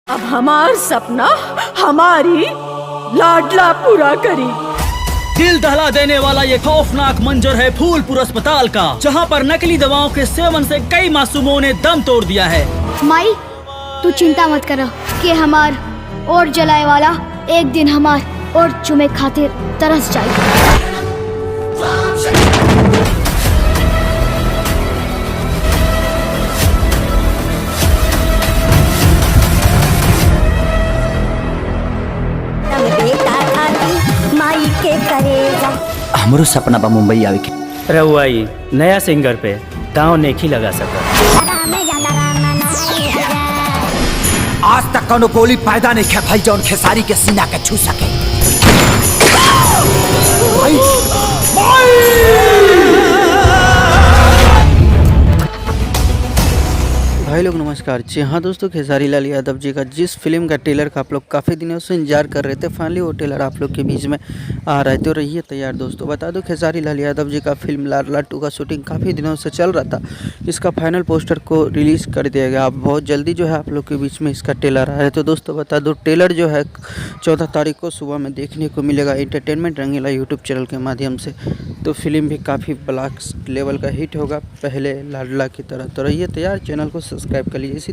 अब हमार सपना हमारी लाडला पूरा करी। दिल दहला देने वाला ये खौफनाक मंजर है फूलपुर अस्पताल का, जहां पर नकली दवाओं के सेवन से कई मासूमों ने दम तोड़ दिया है। माई तू चिंता मत करो कि हमार और जलाए वाला एक दिन हमार और चुमे खातिर तरस जाए। माई के करेगा हमरो सपना बा मुंबई आवे के। रहुआई नया सिंगर पे दांव नेकी लगा सका। आज तक कोनो गोली पैदा नहीं किया भाई जौन खेसारी के सीना के छू सके। भाई लोग नमस्कार। जी हाँ दोस्तों, खेसारी लाल यादव जी का जिस फिल्म का ट्रेलर का आप लोग काफ़ी दिनों से इंतजार कर रहे थे, फाइनली वो ट्रेलर आप लोग के बीच में आ रहा है। तो रहिए तैयार दोस्तों। बता दो खेसारी लाल यादव जी का फिल्म लाडला 2 का शूटिंग काफ़ी दिनों से चल रहा था। इसका फाइनल पोस्टर को रिलीज़ कर दिया गया। अब बहुत जल्दी जो है आप लोग के बीच में इसका ट्रेलर आया है। तो दोस्तों बता दो ट्रेलर जो है 14 तारीख को सुबह में देखने को मिलेगा एंटरटेनमेंट रंगीला यूट्यूब चैनल के माध्यम से। तो फिल्म भी काफ़ी ब्लॉक लेवल का हिट होगा पहले लाडला की तरह। तो रहिए तैयार, चैनल को सब्सक्राइब कर लीजिए। इसी